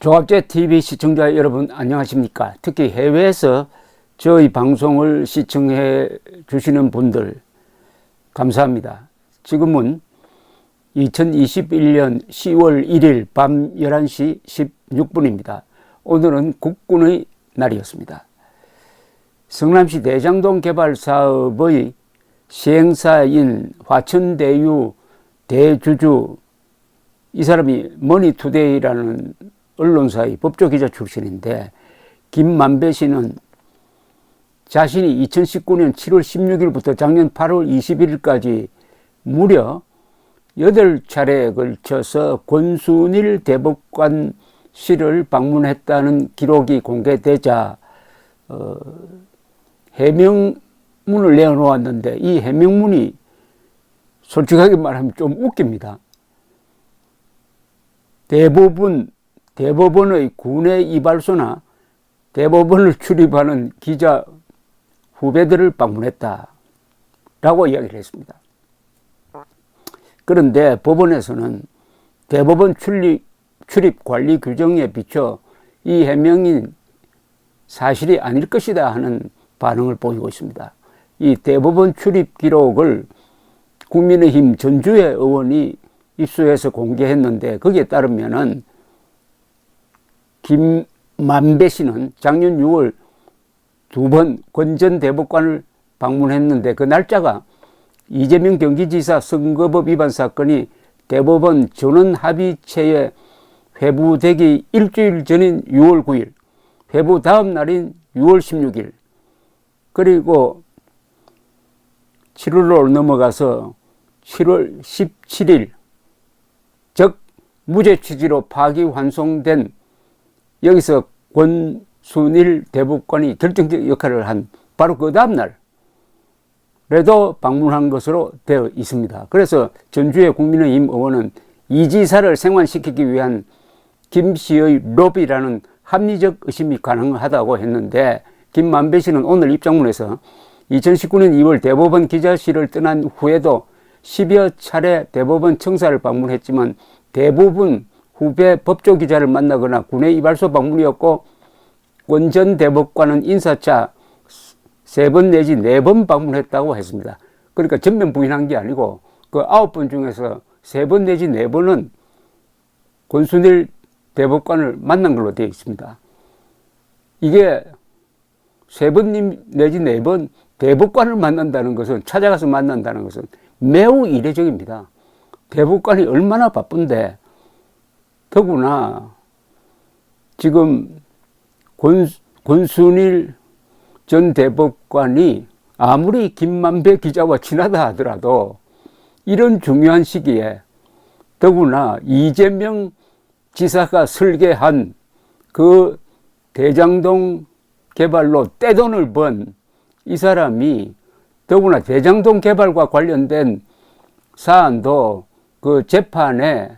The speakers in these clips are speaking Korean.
조합제 TV 시청자 여러분 안녕하십니까? 특히 해외에서 저희 방송을 시청해 주시는 분들 감사합니다. 지금은 2021년 10월 1일 밤 11시 16분입니다. 오늘은 국군의 날이었습니다. 성남시 대장동 개발 사업의 시행사인 화천대유 대주주, 이 사람이 머니투데이라는 언론사의 법조기자 출신인데, 김만배 씨는 자신이 2019년 7월 16일부터 작년 8월 21일까지 무려 8차례에 걸쳐서 권순일 대법관실을 방문했다는 기록이 공개되자 해명문을 내어놓았는데, 이 해명문이 솔직하게 말하면 좀 웃깁니다. 대법원의 군의 이발소나 대법원을 출입하는 기자 후배들을 방문했다 라고 이야기를 했습니다. 그런데 법원에서는 대법원 출입 관리 규정에 비춰 이 해명이 사실이 아닐 것이다 하는 반응을 보이고 있습니다. 이 대법원 출입 기록을 국민의힘 전주의 의원이 입수해서 공개했는데, 거기에 따르면은 김만배 씨는 작년 6월 2번 권 전 대법관을 방문했는데, 그 날짜가 이재명 경기지사 선거법 위반 사건이 대법원 전원 합의체에 회부되기 일주일 전인 6월 9일, 회부 다음 날인 6월 16일, 그리고 7월로 넘어가서 7월 17일, 즉 무죄 취지로 파기환송된, 여기서 권순일 대법관이 결정적 역할을 한 바로 그 다음 날에도 방문한 것으로 되어 있습니다. 그래서 전주의 국민의힘 의원은 이 지사를 생환시키기 위한 김 씨의 로비라는 합리적 의심이 가능하다고 했는데, 김만배 씨는 오늘 입장문에서 2019년 2월 대법원 기자실을 떠난 후에도 10여 차례 대법원 청사를 방문했지만 대부분 후배 법조기자를 만나거나 군의 이발소 방문이었고, 권 전 대법관은 인사차 3번 내지 4번 방문했다고 했습니다. 그러니까 전면 부인한 게 아니고 그 9번 중에서 3번 내지 4번은 권순일 대법관을 만난 걸로 되어 있습니다. 이게 3번 내지 4번 대법관을 만난다는 것은, 찾아가서 만난다는 것은 매우 이례적입니다. 대법관이 얼마나 바쁜데, 더구나 지금 권순일 전 대법관이 아무리 김만배 기자와 친하다 하더라도 이런 중요한 시기에, 더구나 이재명 지사가 설계한 그 대장동 개발로 떼돈을 번 이 사람이, 더구나 대장동 개발과 관련된 사안도 그 재판에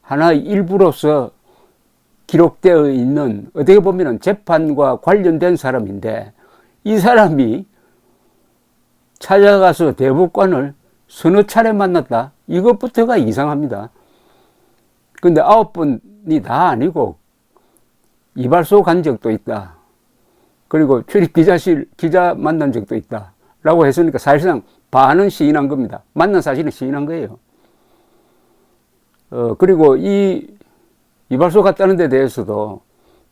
하나의 일부로서 기록되어 있는, 어떻게 보면 재판과 관련된 사람인데, 이 사람이 찾아가서 대법관을 서너 차례 만났다? 이것부터가 이상합니다. 근데 9번이 다 아니고 이발소 간 적도 있다, 그리고 출입 기자실 기자 만난 적도 있다 라고 했으니까 사실상 반은 시인한 겁니다. 만난 사실은 시인한 거예요. 그리고 이 이발소 갔다는 데 대해서도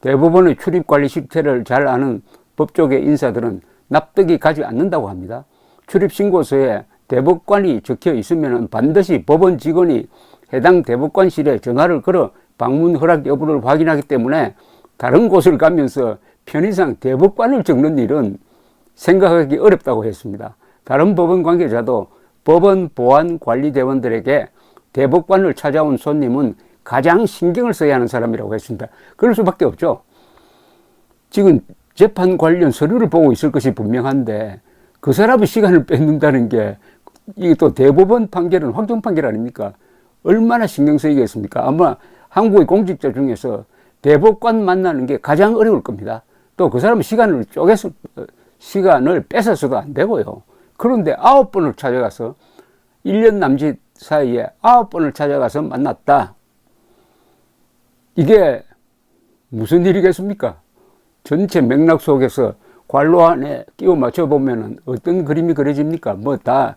대법원의 출입관리 실태를 잘 아는 법조계 인사들은 납득이 가지 않는다고 합니다. 출입신고서에 대법관이 적혀 있으면 반드시 법원 직원이 해당 대법관실에 전화를 걸어 방문 허락 여부를 확인하기 때문에 다른 곳을 가면서 편의상 대법관을 적는 일은 생각하기 어렵다고 했습니다. 다른 법원 관계자도 법원 보안 관리대원들에게 대법관을 찾아온 손님은 가장 신경을 써야 하는 사람이라고 했습니다. 그럴 수밖에 없죠. 지금 재판 관련 서류를 보고 있을 것이 분명한데, 그 사람의 시간을 뺏는다는 게, 이게 또 대법원 판결은 확정 판결 아닙니까? 얼마나 신경 쓰이겠습니까? 아마 한국의 공직자 중에서 대법관 만나는 게 가장 어려울 겁니다. 또 그 사람은 시간을 뺏어서도 안 되고요. 그런데 9번을 찾아가서 1년 남짓 사이에 9번을 찾아가서 만났다. 이게 무슨 일이겠습니까? 전체 맥락 속에서 관로 안에 끼워 맞춰보면 어떤 그림이 그려집니까? 뭐 다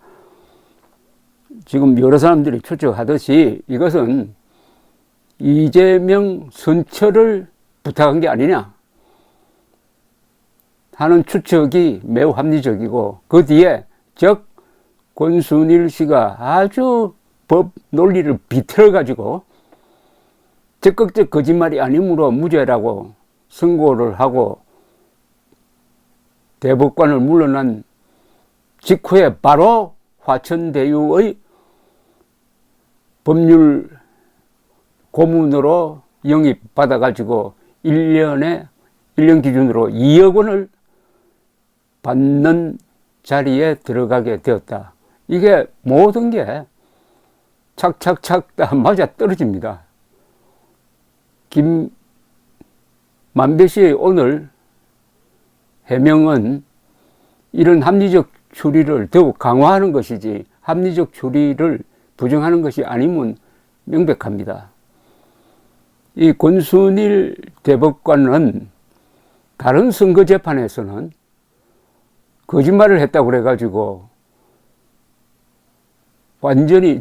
지금 여러 사람들이 추측하듯이 이것은 이재명 선처를 부탁한 게 아니냐 하는 추측이 매우 합리적이고, 그 뒤에 즉 권순일 씨가 아주 법 논리를 비틀어 가지고 적극적 거짓말이 아니므로 무죄라고 선고를 하고 대법관을 물러난 직후에 바로 화천대유의 법률 고문으로 영입받아 가지고 1년 기준으로 2억 원을 받는 자리에 들어가게 되었다. 이게 모든 게 착착착 다 맞아 떨어집니다. 김만배 씨의 오늘 해명은 이런 합리적 추리를 더욱 강화하는 것이지 합리적 추리를 부정하는 것이 아니면 명백합니다. 이 권순일 대법관은 다른 선거 재판에서는 거짓말을 했다고 그래가지고 완전히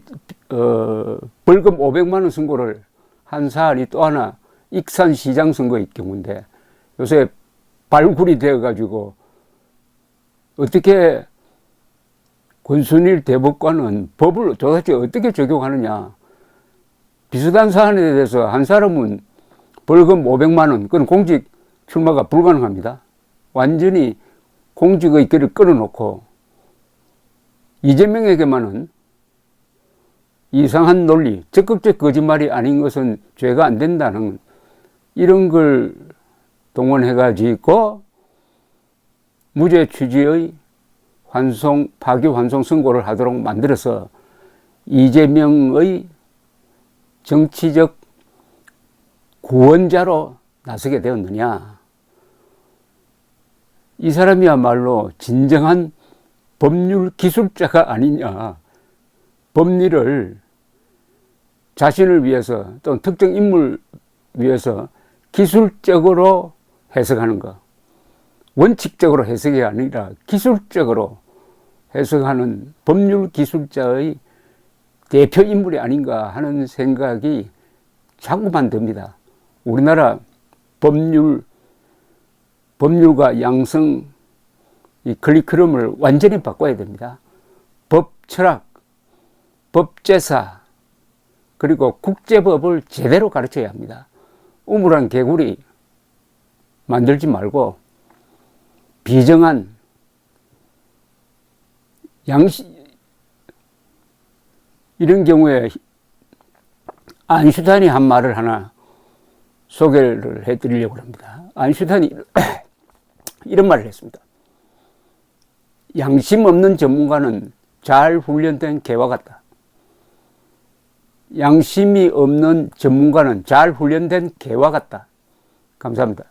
벌금 500만 원 선고를 한 사안이 또 하나 익산시장 선거의 경우인데, 요새 발굴이 되어가지고 어떻게 권순일 대법관은 법을 도대체 어떻게 적용하느냐. 비슷한 사안에 대해서 한 사람은 벌금 500만 원, 그건 공직 출마가 불가능합니다. 완전히 공직의 길을 끊어놓고 이재명에게만은 이상한 논리, 적극적 거짓말이 아닌 것은 죄가 안 된다는 이런 걸 동원해가지고 무죄 취지의 파기환송 선고를 하도록 만들어서 이재명의 정치적 구원자로 나서게 되었느냐. 이 사람이야말로 진정한 법률 기술자가 아니냐. 법리를 자신을 위해서 또는 특정 인물을 위해서 기술적으로 해석하는 것, 원칙적으로 해석이 아니라 기술적으로 해석하는 법률 기술자의 대표 인물이 아닌가 하는 생각이 자꾸만 듭니다. 우리나라 법률과 양성 이 커리큘럼을 완전히 바꿔야 됩니다. 법 철학, 법제사, 그리고 국제법을 제대로 가르쳐야 합니다. 우물한 개구리 만들지 말고 비정한 이런 경우에 아인슈타인이 한 말을 하나 소개를 해드리려고 합니다. 아인슈타인이 이런 말을 했습니다. 양심 없는 전문가는 잘 훈련된 개와 같다. 양심이 없는 전문가는 잘 훈련된 개와 같다. 감사합니다.